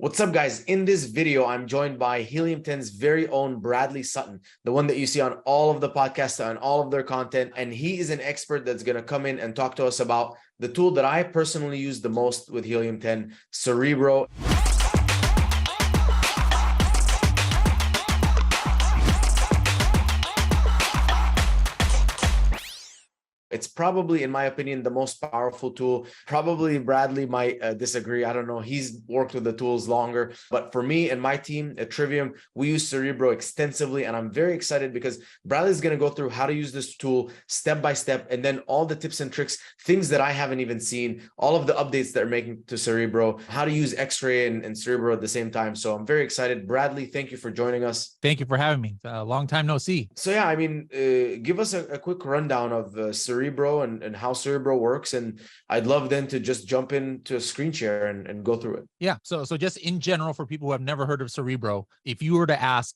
What's up, guys? In this video, I'm joined by Helium 10's very own Bradley Sutton, the one that you see on all of the podcasts and all of their content. And he is an expert that's going to come in and talk to us about the tool that I personally use the most with Helium 10, Cerebro. It's probably, in my opinion, the most powerful tool. Probably Bradley might disagree. I don't know. He's worked with the tools longer. But for me and my team at Trivium, we use Cerebro extensively. And I'm very excited because Bradley's going to go through how to use this tool step by step. And then all the tips and tricks, things that I haven't even seen, all of the updates they're making to Cerebro, how to use X-Ray and Cerebro at the same time. So I'm very excited. Bradley, thank you for joining us. Thank you for having me. A long time no see. So yeah, I mean, give us a quick rundown of Cerebro and how Cerebro works. And I'd love then to just jump into a screen share and go through it. Yeah. So just in general, for people who have never heard of Cerebro, if you were to ask,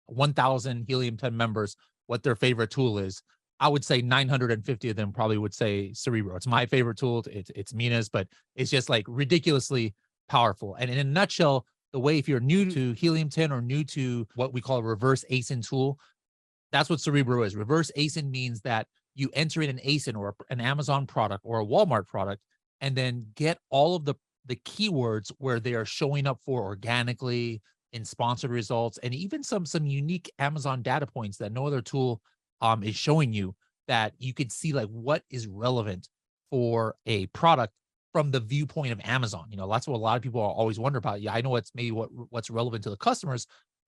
1,000 Helium 10 members what their favorite tool is, I would say 950 of them probably would say Cerebro. It's my favorite tool. It's Mina's, but it's just like ridiculously powerful. And in a nutshell, the way, if you're new to Helium 10 or new to what we call a reverse ASIN tool, that's what Cerebro is. Reverse ASIN means that you enter in an ASIN or an Amazon product or a Walmart product, and then get all of the keywords where they are showing up for organically in sponsored results, and even some unique Amazon data points that no other tool is showing you, that you could see like what is relevant for a product from the viewpoint of Amazon. That's what a lot of people are always wonder about. Yeah, I know it's maybe what's relevant to the customers,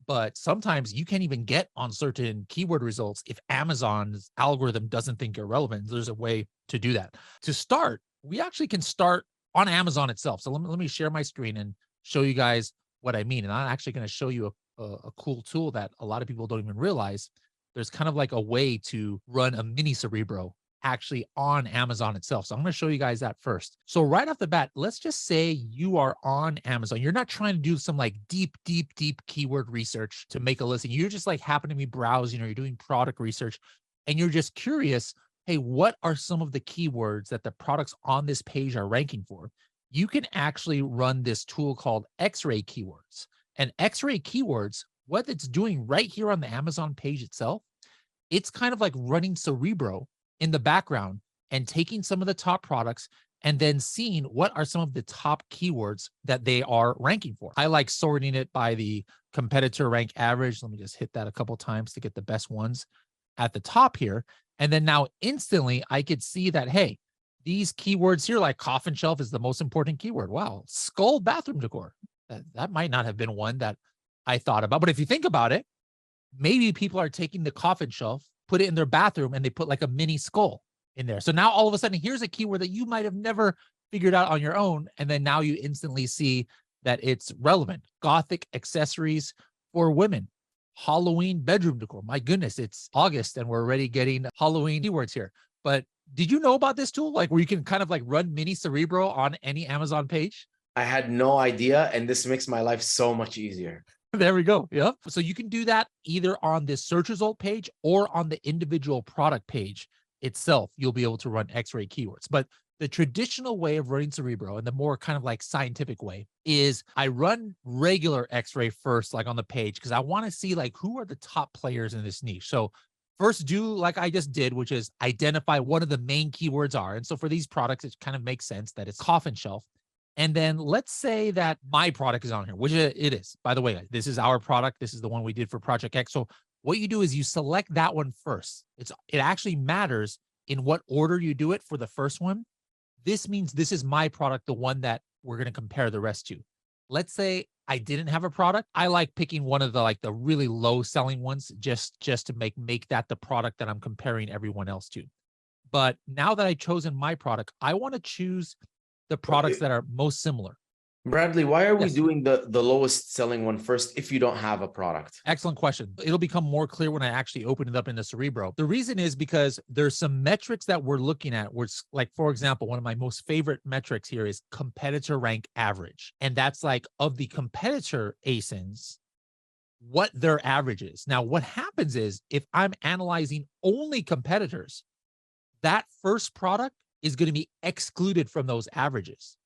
but sometimes you can't even get on certain keyword results if Amazon's algorithm doesn't think you're relevant. There's a way to do that. To start, we actually can start on Amazon itself. So let me share my screen and show you guys what I mean. And I'm actually going to show you a cool tool that a lot of people don't even realize. There's kind of like a way to run a mini Cerebro actually on Amazon itself. So I'm going to show you guys that first. So right off the bat, let's just say you are on Amazon. You're not trying to do some like deep keyword research to make a listing. You're just like happen to be browsing, or you're doing product research, and you're just curious, hey, what are some of the keywords that the products on this page are ranking for? You can actually run this tool called X-Ray Keywords. And X-Ray Keywords, what it's doing right here on the Amazon page itself, it's kind of like running Cerebro in the background and taking some of the top products and then seeing what are some of the top keywords that they are ranking for. I like sorting it by the competitor rank average. Let me just hit that a couple times to get the best ones at the top here. And then now instantly I could see that, hey, these keywords here, like coffin shelf is the most important keyword. Wow. Skull bathroom decor. That might not have been one that I thought about. But if you think about it, maybe people are taking the coffin shelf, put it in their bathroom, and they put like a mini skull in there. So now all of a sudden, here's a keyword that you might have never figured out on your own. And then now you instantly see that it's relevant. Gothic accessories for women. Halloween bedroom decor. My goodness, it's August and we're already getting Halloween keywords here. But did you know about this tool? Like where you can kind of like run mini Cerebro on any Amazon page? I had no idea, and this makes my life so much easier. There we go. Yeah. So you can do that either on this search result page or on the individual product page itself. You'll be able to run X-Ray Keywords. But the traditional way of running Cerebro, and the more kind of like scientific way, is I run regular X-Ray first, like on the page, because I want to see like who are the top players in this niche. So first do like I just did, which is identify what are the main keywords are. And so for these products, it kind of makes sense that it's coffin shelf. And then let's say that my product is on here, which it is. By the way, this is our product. This is the one we did for Project X. So what you do is you select that one first. It actually matters in what order you do it for the first one. This means this is my product, the one that we're going to compare the rest to. Let's say I didn't have a product. I like picking one of the really low selling ones just to make that the product that I'm comparing everyone else to. But now that I've chosen my product, I want to choose the products that are most similar. Bradley, why are we doing the lowest selling one first if you don't have a product? Excellent question. It'll become more clear when I actually open it up in the Cerebro. The reason is because there's some metrics that we're looking at, which, like, for example, one of my most favorite metrics here is competitor rank average. And that's like of the competitor ASINs, what their average is. Now, what happens is if I'm analyzing only competitors, that first product is going to be excluded from those averages.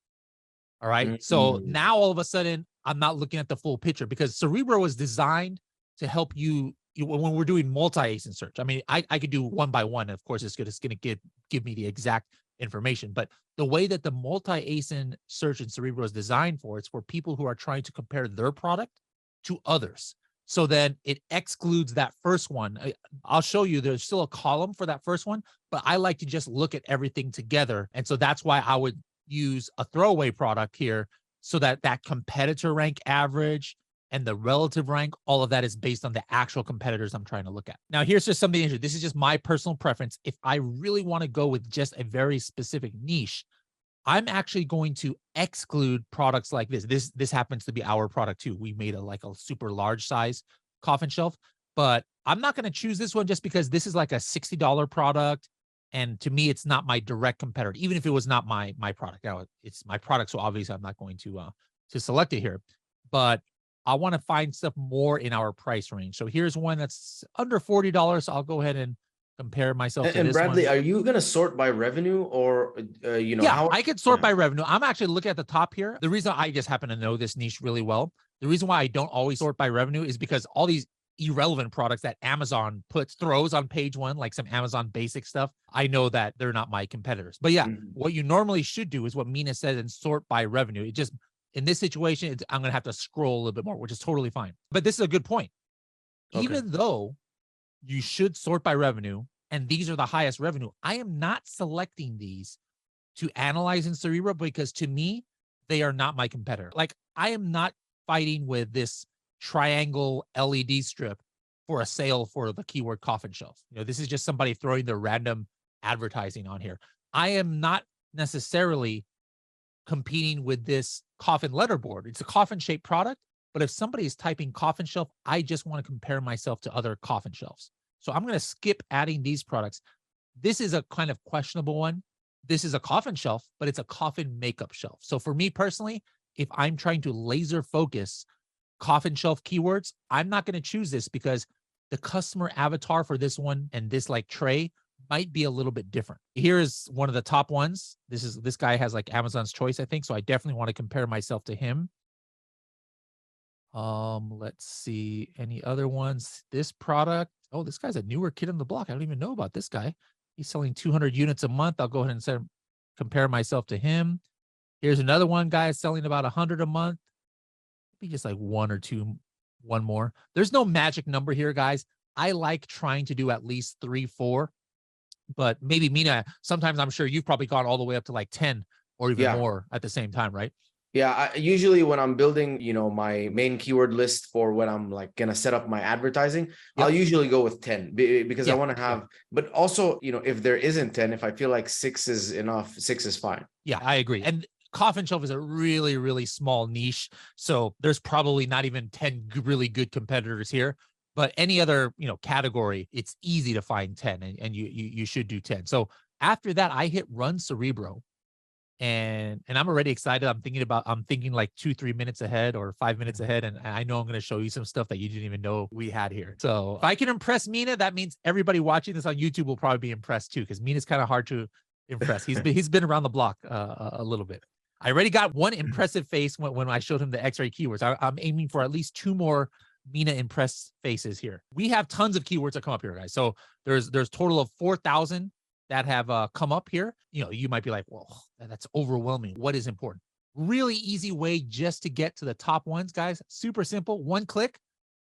All right. So now all of a sudden I'm not looking at the full picture, because Cerebro is designed to help you when we're doing multi-ASIN search. I mean, I could do one by one, and of course, it's going to give me the exact information. But the way that the multi-ASIN search in Cerebro is designed for, it's for people who are trying to compare their product to others. So then it excludes that first one. I'll show you, there's still a column for that first one, but I like to just look at everything together. And so that's why I would use a throwaway product here, so that that competitor rank average and the relative rank, all of that is based on the actual competitors I'm trying to look at. Now, here's just something interesting. This is just my personal preference. If I really want to go with just a very specific niche, I'm actually going to exclude products like this. This happens to be our product too. We made a super large size coffin shelf, but I'm not going to choose this one just because this is like a $60 product. And to me, it's not my direct competitor, even if it was not my product. Now, it's my product, so obviously I'm not going to select it here. But I want to find stuff more in our price range. So here's one that's under $40. So I'll go ahead and compare myself to And this Bradley, one. are you going to sort by revenue, or Yeah, how? I could sort by revenue. I'm actually looking at the top here. The reason I just happen to know this niche really well, the reason why I don't always sort by revenue is because all these irrelevant products that Amazon throws on page one, like some Amazon basic stuff, I know that they're not my competitors. But yeah, what you normally should do is what Mina says and sort by revenue. It just, in this situation, I'm going to have to scroll a little bit more, which is totally fine. But this is a good point. Okay. Even though you should sort by revenue, and these are the highest revenue, I am not selecting these to analyze in Cerebro, because to me, they are not my competitor. Like, I am not fighting with this triangle LED strip for a sale for the keyword coffin shelf. This is just somebody throwing their random advertising on here. I am not necessarily competing with this coffin letterboard. It's a coffin shaped product, but if somebody is typing coffin shelf, I just want to compare myself to other coffin shelves. So I'm going to skip adding these products. This is a kind of questionable one. This is a coffin shelf, but it's a coffin makeup shelf. So for me personally, if I'm trying to laser focus coffin shelf keywords, I'm not going to choose this, because the customer avatar for this one and this like tray might be a little bit different. Here is one of the top ones. This guy has like Amazon's Choice, I think. So I definitely want to compare myself to him. Let's see any other ones. This product. Oh, this guy's a newer kid on the block. I don't even know about this guy. He's selling 200 units a month. I'll go ahead and compare myself to him. Here's another one guy selling about 100 a month. Maybe just like one more. There's no magic number here, guys. I like trying to do at least 3, 4, but maybe Mina, sometimes I'm sure you've probably gone all the way up to like 10 or even more at the same time, right? Yeah, usually when I'm building, my main keyword list for when I'm like gonna set up my advertising, I'll usually go with 10 because I want to have, but also, if there isn't 10, if I feel like 6 is enough, 6 is fine. Yeah, I agree. And coffin shelf is a really, really small niche. So there's probably not even 10 really good competitors here. But any other, category, it's easy to find 10, and you should do 10. So after that, I hit run Cerebro. And I'm already excited. I'm thinking like 2-3 minutes ahead or 5 minutes ahead. And I know I'm going to show you some stuff that you didn't even know we had here. So if I can impress Mina, that means everybody watching this on YouTube will probably be impressed too, because Mina's kind of hard to impress. He's been around the block a little bit. I already got one impressive face when I showed him the X-ray keywords. I'm aiming for at least 2 more Mina impressed faces here. We have tons of keywords that come up here, guys. So there's total of 4,000 that have come up here. You might be like, well, that's overwhelming. What is important? Really easy way just to get to the top ones, guys. Super simple. One click,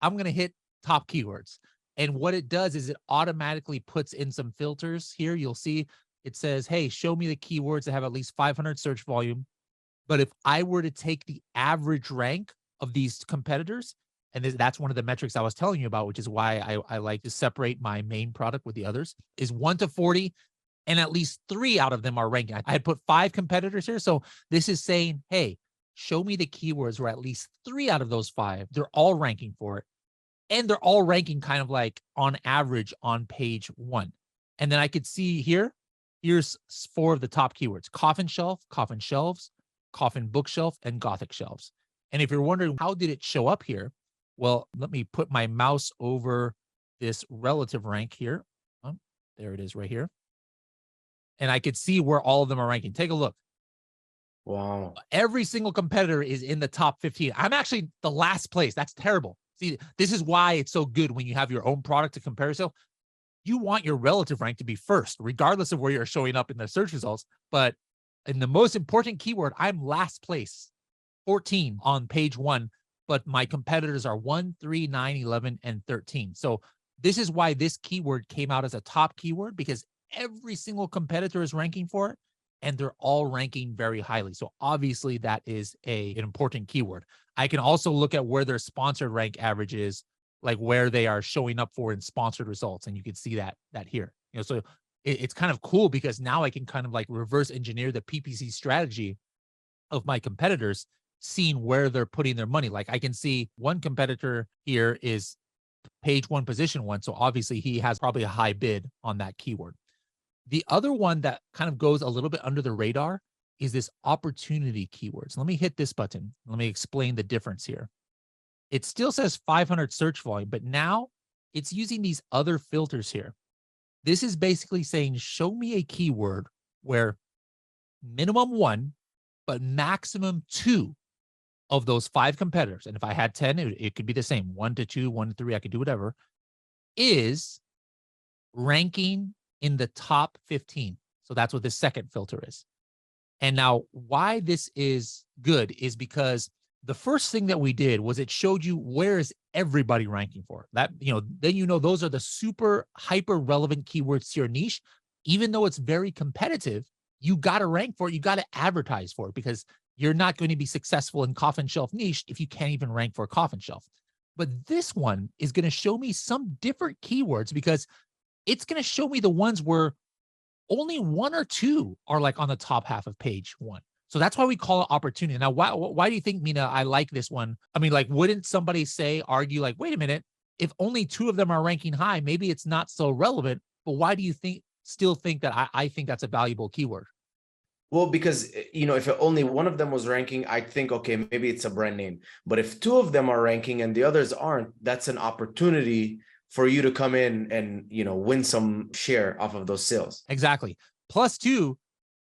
I'm going to hit top keywords. And what it does is it automatically puts in some filters here. You'll see it says, hey, show me the keywords that have at least 500 search volume. But if I were to take the average rank of these competitors, and that's one of the metrics I was telling you about, which is why I like to separate my main product with the others, is 1 to 40. And at least 3 out of them are ranking. I had put 5 competitors here. So this is saying, hey, show me the keywords where at least 3 out of those 5, they're all ranking for it. And they're all ranking kind of like on average on page 1. And then I could see here's 4 of the top keywords: coffin shelf, coffin shelves, coffin bookshelf, and Gothic shelves. And if you're wondering, how did it show up here? Well, let me put my mouse over this relative rank here. Oh, there it is right here. And I could see where all of them are ranking. Take a look. Wow. Every single competitor is in the top 15. I'm actually the last place. That's terrible. See, this is why it's so good when you have your own product to compare yourself. You want your relative rank to be first, regardless of where you're showing up in the search results. But in the most important keyword, I'm last place, 14 on page 1, but my competitors are 1, 3, 9, 11, and 13. So this is why this keyword came out as a top keyword, because every single competitor is ranking for it, and they're all ranking very highly. So obviously that is an important keyword. I can also look at where their sponsored rank average is, like where they are showing up for in sponsored results. And you can see that here. So it's kind of cool because now I can kind of like reverse engineer the PPC strategy of my competitors, seeing where they're putting their money. Like I can see one competitor here is page 1, position 1. So obviously he has probably a high bid on that keyword. The other one that kind of goes a little bit under the radar is this opportunity keyword. So let me hit this button. Let me explain the difference here. It still says 500 search volume, but now it's using these other filters here. This is basically saying, show me a keyword where minimum 1, but maximum 2 of those 5 competitors, and if I had 10, it could be the same, 1 to 2, 1 to 3, I could do whatever, is ranking in the top 15. So that's what this second filter is. And now why this is good is because the first thing that we did was it showed you where is everybody ranking for. That, then those are the super hyper relevant keywords to your niche. Even though it's very competitive, you got to rank for it. You got to advertise for it, because you're not going to be successful in coffin shelf niche if you can't even rank for a coffin shelf. But this one is going to show me some different keywords, because it's going to show me the ones where only 1 or 2 are like on the top half of page 1. So that's why we call it opportunity. Now, why do you think, Mina, I like this one? I mean, like, wouldn't somebody argue like, wait a minute, if only 2 of them are ranking high, maybe it's not so relevant. But why do you still think that I think that's a valuable keyword? Well, because, if only one of them was ranking, I'd think, okay, maybe it's a brand name. But if 2 of them are ranking and the others aren't, that's an opportunity for you to come in and, win some share off of those sales. Exactly. Plus 2,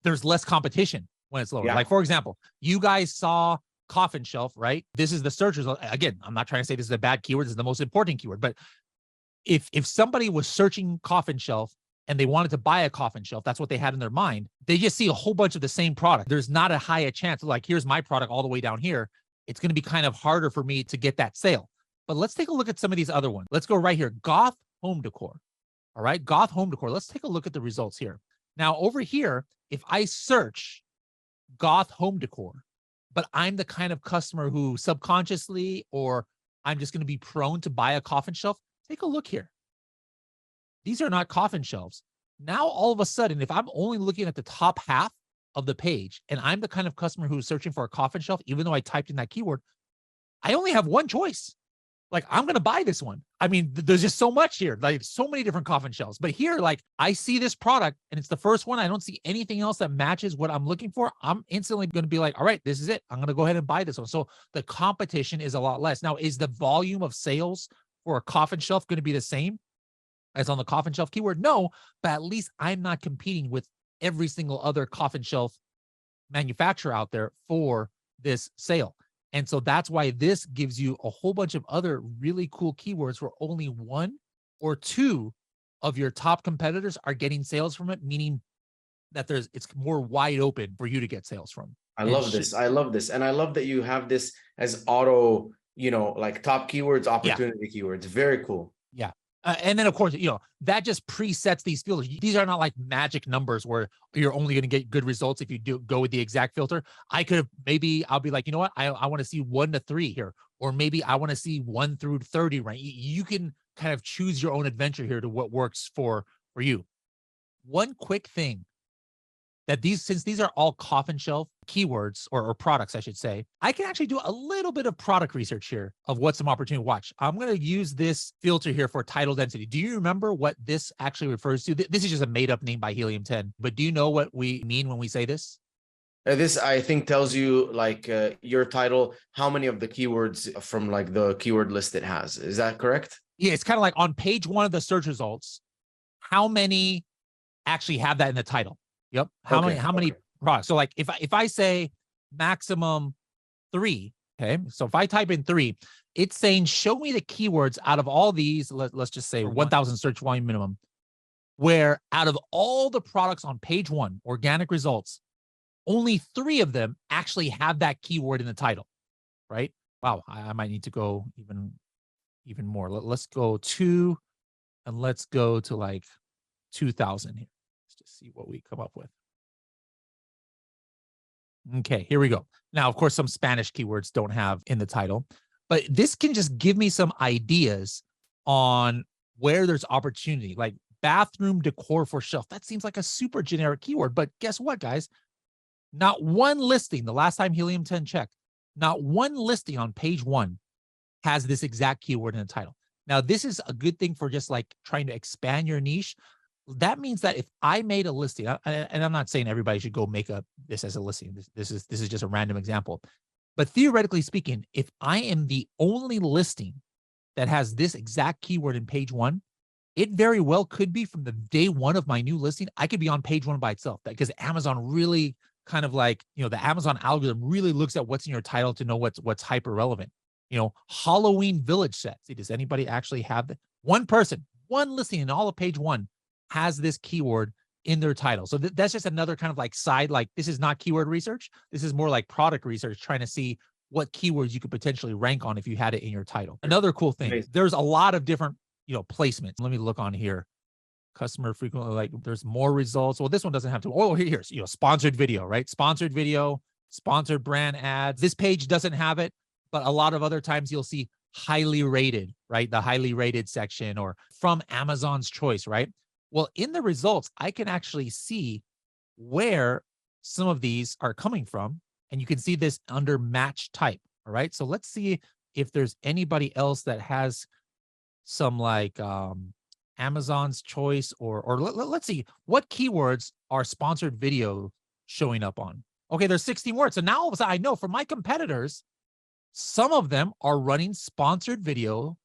there's less competition when it's lower. Yeah. Like, for example, you guys saw coffin shelf, right? This is the search result. Again, I'm not trying to say this is a bad keyword. This is the most important keyword. But if somebody was searching coffin shelf and they wanted to buy a coffin shelf, that's what they had in their mind. They just see a whole bunch of the same product. There's not a high chance, like, here's my product all the way down here. It's going to be kind of harder for me to get that sale. But let's take a look at some of these other ones. Let's go right here. Goth home decor. All right. Goth home decor. Let's take a look at the results here. Now over here, if I search goth home decor, but I'm the kind of customer who subconsciously, or I'm just going to be prone to buy a coffin shelf, take a look here. These are not coffin shelves. Now, all of a sudden, if I'm only looking at the top half of the page and I'm the kind of customer who's searching for a coffin shelf, even though I typed in that keyword, I only have one choice. Like, I'm going to buy this one. I mean, there's just so much here, like so many different coffin shelves. But here, like, I see this product and it's the first one. I don't see anything else that matches what I'm looking for. I'm instantly going to be like, all right, this is it. I'm going to go ahead and buy this one. So the competition is a lot less. Now, is the volume of sales for a coffin shelf going to be the same as on the coffin shelf keyword? No, but at least I'm not competing with every single other coffin shelf manufacturer out there for this sale. And so that's why this gives you a whole bunch of other really cool keywords where only 1 or 2 of your top competitors are getting sales from it, meaning that it's more wide open for you to get sales from. I love this. I love this. And I love that you have this as auto, like top keywords, opportunity keywords. Very cool. Yeah. And then, of course, that just presets these filters. These are not like magic numbers where you're only going to get good results if you go with the exact filter. I'll be like, you know what? I want to see 1 to 3 here, or maybe I want to see 1 through 30, right? You can kind of choose your own adventure here to what works for you. One quick thing that since these are all coffin shelf keywords or products, I should say, I can actually do a little bit of product research here of what's some opportunity to watch. I'm going to use this filter here for title density. Do you remember what this actually refers to? This is just a made up name by Helium 10, but do you know what we mean when we say this? This, I think, tells you like your title, how many of the keywords from like the keyword list it has. Is that correct? Yeah, it's kind of like on page 1 of the search results, how many actually have that in the title? Yep. How many products? So like if I say maximum 3. Okay. So if I type in 3, it's saying, show me the keywords out of all these, let's just say 1,000 search volume minimum, where out of all the products on page 1, organic results, only 3 of them actually have that keyword in the title, right? Wow, I might need to go even more. Let's go 2, and let's go to like 2,000 here. Let's just see what we come up with. Okay, here we go. Now, of course, some Spanish keywords don't have in the title, but this can just give me some ideas on where there's opportunity, like bathroom decor for shelf. That seems like a super generic keyword, but guess what, guys? Not one listing, the last time Helium 10 checked, not one listing on page 1 has this exact keyword in the title. Now, this is a good thing for just like trying to expand your niche. That means that if I made a listing, and I'm not saying everybody should go make this as a listing. This is just a random example. But theoretically speaking, if I am the only listing that has this exact keyword in page 1, it very well could be from the day 1 of my new listing, I could be on page 1 by itself, because Amazon really kind of like, the Amazon algorithm really looks at what's in your title to know what's hyper relevant. Halloween village set. See, does anybody actually have that? One person, one listing in all of page 1 has this keyword in their title. So that's just another kind of like side, like this is not keyword research. This is more like product research, trying to see what keywords you could potentially rank on if you had it in your title. Another cool thing, there's a lot of different, placements. Let me look on here. Customer frequently, like there's more results. Well, this one doesn't have to. Oh, here's, sponsored video, right? Sponsored video, sponsored brand ads. This page doesn't have it, but a lot of other times you'll see highly rated, right? The highly rated section, or from Amazon's choice, right? Well, in the results, I can actually see where some of these are coming from, and you can see this under match type. All right. So let's see if there's anybody else that has some like Amazon's choice, or let's see what keywords are sponsored video showing up on. Okay, there's 16 words. So now all of a sudden I know from my competitors, some of them are running sponsored video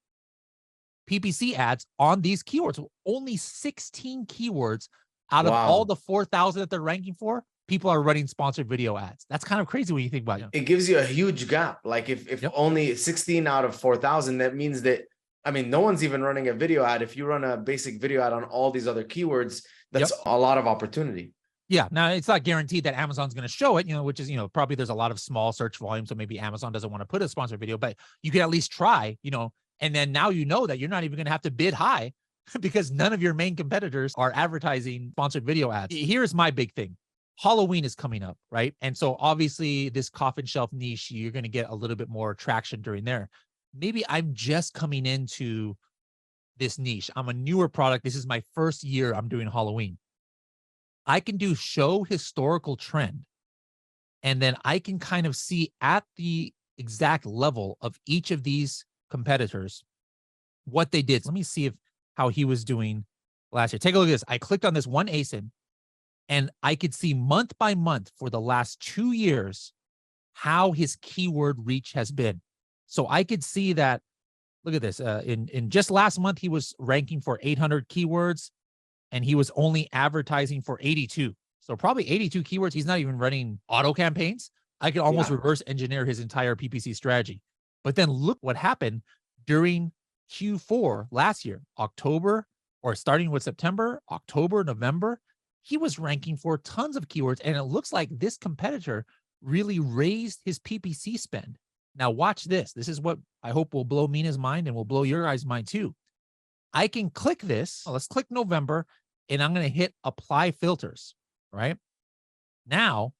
PPC ads on these keywords. Only 16 keywords out of all the 4,000 that they're ranking for, people are running sponsored video ads. That's kind of crazy when you think about it. It gives you a huge gap. Like if only 16 out of 4,000, that means that, no one's even running a video ad. If you run a basic video ad on all these other keywords, that's a lot of opportunity. Yeah. Now, it's not guaranteed that Amazon's going to show it, which is, probably there's a lot of small search volume. So maybe Amazon doesn't want to put a sponsored video, but you can at least try, and then now that you're not even going to have to bid high because none of your main competitors are advertising sponsored video ads. Here's my big thing. Halloween is coming up, right? And so obviously this coffin shelf niche, you're going to get a little bit more traction during there. Maybe I'm just coming into this niche. I'm a newer product. This is my first year I'm doing Halloween. I can do show historical trend, and then I can kind of see at the exact level of each of these competitors what they did. Let me see how he was doing last year. Take a look at this. I clicked on this one ASIN, and I could see month by month for the last 2 years how his keyword reach has been. So I could see that, look at this, in just last month, he was ranking for 800 keywords, and he was only advertising for 82. So probably 82 keywords. He's not even running auto campaigns. I could almost reverse engineer his entire PPC strategy. But then look what happened during Q4 last year, October, or starting with September, October, November, he was ranking for tons of keywords. And it looks like this competitor really raised his PPC spend. Now watch this. This is what I hope will blow Mina's mind and will blow your guys' mind too. I can click this. Let's click November, and I'm going to hit apply filters, right? Now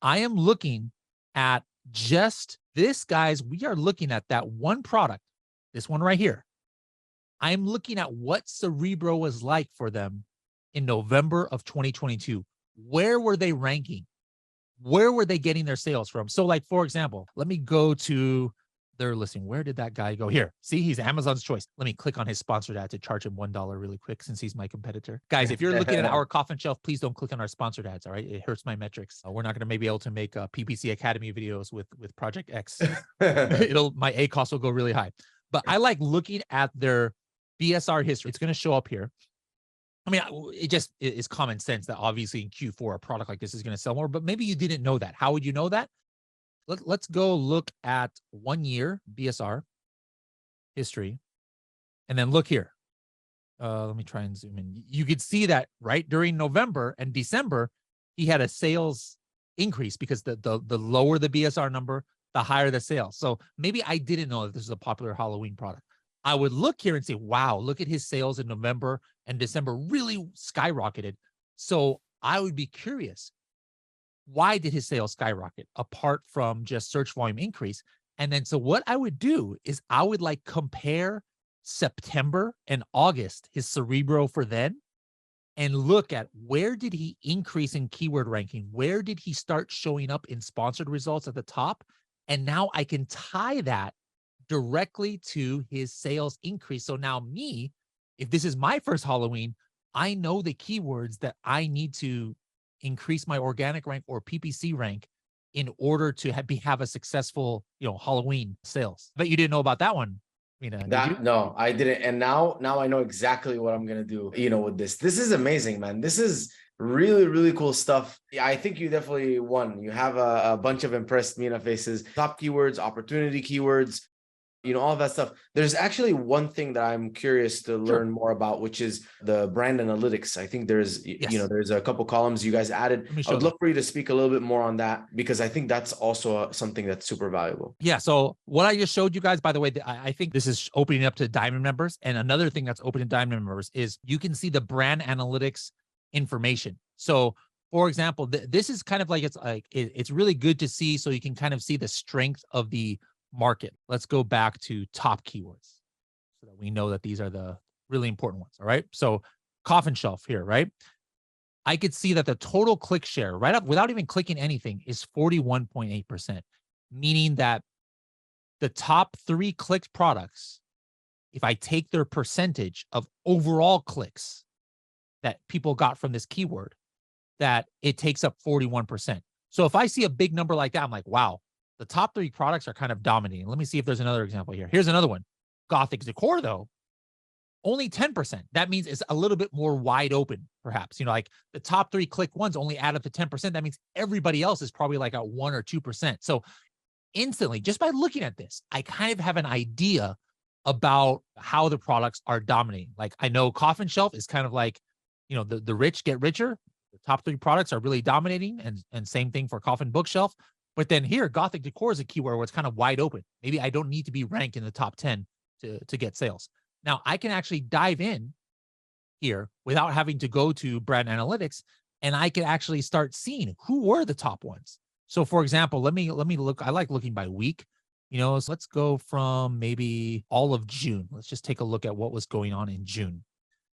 I am looking at just this, guys. We are looking at that one product, this one right here. I'm looking at what Cerebro was like for them in November of 2022. Where were they ranking? Where were they getting their sales from? So like, for example, let me go to their listing. Where did that guy go? Here. See, he's Amazon's choice. Let me click on his sponsored ad to charge him $1 really quick, since he's my competitor. Guys, if you're looking at our coffin shelf, please don't click on our sponsored ads. All right. It hurts my metrics. We're not going to maybe be able to make PPC Academy videos with Project X. My A cost will go really high. But I like looking at their BSR history. It's going to show up here. It just is common sense that obviously in Q4, a product like this is going to sell more, but maybe you didn't know that. How would you know that? Let's go look at 1 year BSR history, and then look here. Let me try and zoom in. You could see that right during November and December, he had a sales increase because the lower the BSR number, the higher the sales. So maybe I didn't know that this is a popular Halloween product. I would look here and say, wow, look at his sales in November and December really skyrocketed. So I would be curious, why did his sales skyrocket apart from just search volume increase? And then, so what I would do is I would like compare September and August, his Cerebro for then, and look at where did he increase in keyword ranking? Where did he start showing up in sponsored results at the top? And now I can tie that directly to his sales increase. So now me, if this is my first Halloween, I know the keywords that I need to increase my organic rank or PPC rank in order to have a successful, Halloween sales. But you didn't know about that one, Mina, did you? No, I didn't. And now I know exactly what I'm gonna do, with this. This is amazing, man. This is really, really cool stuff. Yeah, I think you definitely won. You have a bunch of impressed Mina faces, top keywords, opportunity keywords, all that stuff. There's actually one thing that I'm curious to learn more about, which is the brand analytics. I think there's, there's a couple columns you guys added. I would love for you to speak a little bit more on that, because I think that's also something that's super valuable. Yeah. So what I just showed you guys, by the way, I think this is opening up to Diamond members. And another thing that's open to Diamond members is you can see the brand analytics information. So for example, this is kind of like, it's really good to see, so you can kind of see the strength of the market. Let's go back to top keywords so that we know that these are the really important ones. All right. So coffin shelf here, right? I could see that the total click share right up without even clicking anything is 41.8%, meaning that the top 3 clicked products, if I take their percentage of overall clicks that people got from this keyword, that it takes up 41%. So if I see a big number like that, I'm like, wow, the top 3 products are kind of dominating. Let me see if there's another example here. Here's another one. Gothic decor, though, only 10%. That means it's a little bit more wide open, perhaps. Like the top 3 click ones only add up to 10%. That means everybody else is probably like at 1 or 2%. So instantly, just by looking at this, I kind of have an idea about how the products are dominating. Like I know coffin shelf is kind of like, the rich get richer. The top 3 products are really dominating, and same thing for coffin bookshelf. But then here, Gothic decor is a keyword where it's kind of wide open. Maybe I don't need to be ranked in the top 10 to get sales. Now I can actually dive in here without having to go to brand analytics, and I can actually start seeing who were the top ones. So for example, let me look. I like looking by week. So let's go from maybe all of June. Let's just take a look at what was going on in June.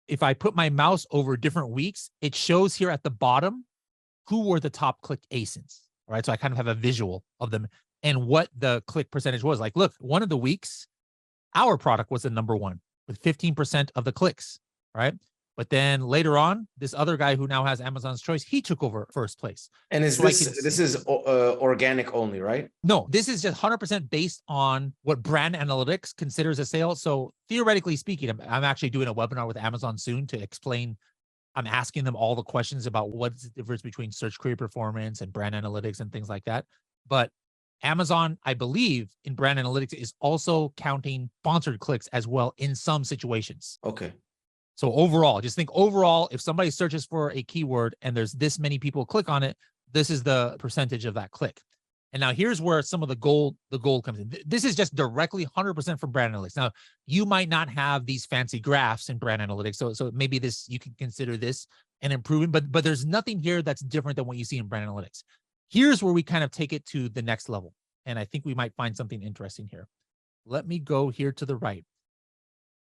If I put my mouse over different weeks, it shows here at the bottom who were the top clicked ASINs. All right. So I kind of have a visual of them and what the click percentage was. Like, look, one of the weeks, our product was the number 1 with 15% of the clicks. Right. But then later on, this other guy who now has Amazon's Choice, he took over first place. And this is organic only, right? No, this is just 100% based on what brand analytics considers a sale. So theoretically speaking, I'm actually doing a webinar with Amazon soon to explain. I'm asking them all the questions about what's the difference between search query performance and brand analytics and things like that. But Amazon, I believe, in brand analytics is also counting sponsored clicks as well in some situations. Okay. So overall, just think overall, if somebody searches for a keyword and there's this many people click on it, this is the percentage of that click. And now here's where some of the gold comes in. This is just directly 100% from brand analytics. Now, you might not have these fancy graphs in brand analytics. So maybe this, you can consider this an improvement, but there's nothing here that's different than what you see in brand analytics. Here's where we kind of take it to the next level. And I think we might find something interesting here. Let me go here to the right.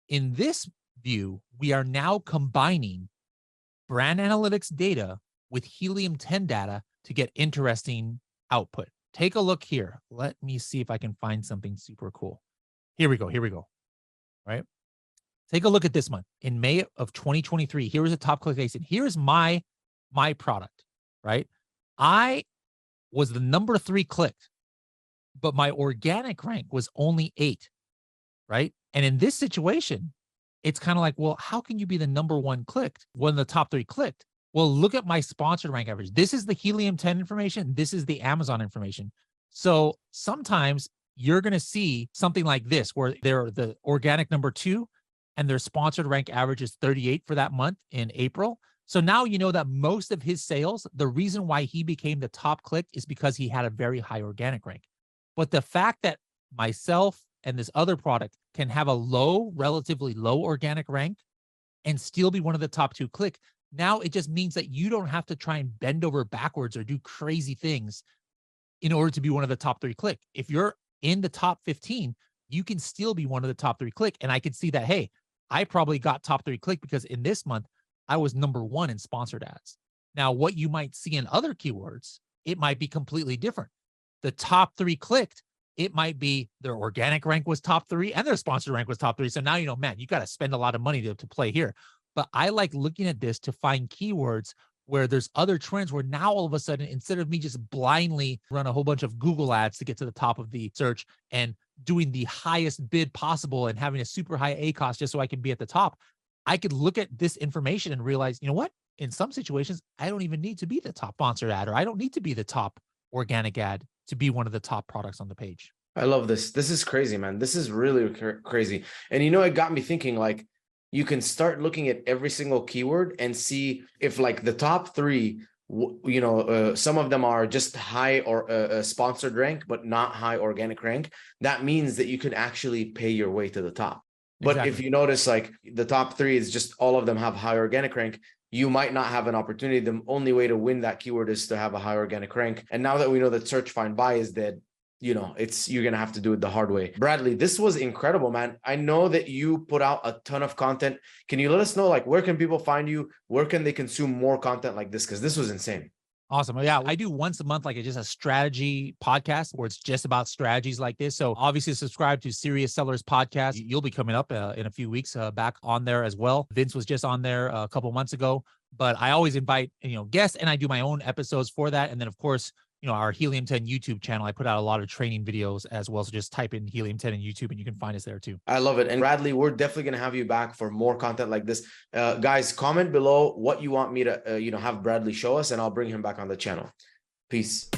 In this view, we are now combining brand analytics data with Helium 10 data to get interesting output. Take a look here. Let me see if I can find something super cool. Here we go. Right? Take a look at this month. In May of 2023, here is a top click ASIN. Here's my product, right? I was the number 3 clicked, but my organic rank was only 8, right? And in this situation, it's kind of like, well, how can you be the number 1 clicked when the top 3 clicked? Well, look at my sponsored rank average. This is the Helium 10 information. This is the Amazon information. So sometimes you're going to see something like this, where they're the organic number 2 and their sponsored rank average is 38 for that month in April. So now you know that most of his sales, the reason why he became the top click is because he had a very high organic rank. But the fact that myself and this other product can have a relatively low organic rank and still be one of the top 2 click, now it just means that you don't have to try and bend over backwards or do crazy things in order to be one of the top 3 click. If you're in the top 15, you can still be one of the top 3 click. And I can see that, hey, I probably got top 3 click because in this month, I was number 1 in sponsored ads. Now, what you might see in other keywords, it might be completely different. The top 3 clicked, it might be their organic rank was top 3 and their sponsored rank was top 3. So now, man, you got to spend a lot of money to play here. But I like looking at this to find keywords where there's other trends where now all of a sudden, instead of me just blindly run a whole bunch of Google ads to get to the top of the search and doing the highest bid possible and having a super high ACoS just so I can be at the top, I could look at this information and realize, you know what? In some situations, I don't even need to be the top sponsored ad, or I don't need to be the top organic ad to be one of the top products on the page. I love this. This is crazy, man. This is really crazy. And it got me thinking, like, you can start looking at every single keyword and see if like the top 3, some of them are just high or sponsored rank, but not high organic rank. That means that you can actually pay your way to the top. But Exactly. if you notice, like the top 3 is just all of them have high organic rank, you might not have an opportunity. The only way to win that keyword is to have a high organic rank. And now that we know that search, find, buy is dead, you're going to have to do it the hard way. Bradley, this was incredible, man. I know that you put out a ton of content. Can you let us know, like, where can people find you? Where can they consume more content like this? Because this was insane. Awesome. Yeah, I do once a month, like just a strategy podcast where it's just about strategies like this. So obviously subscribe to Serious Sellers Podcast. You'll be coming up in a few weeks back on there as well. Vince was just on there a couple months ago, but I always invite, guests, and I do my own episodes for that. And then of course, our Helium 10 YouTube channel, I put out a lot of training videos as well. So just type in Helium 10 in YouTube and you can find us there too. I love it. And Bradley, we're definitely going to have you back for more content like this. Guys, comment below what you want me to, have Bradley show us, and I'll bring him back on the channel. Peace.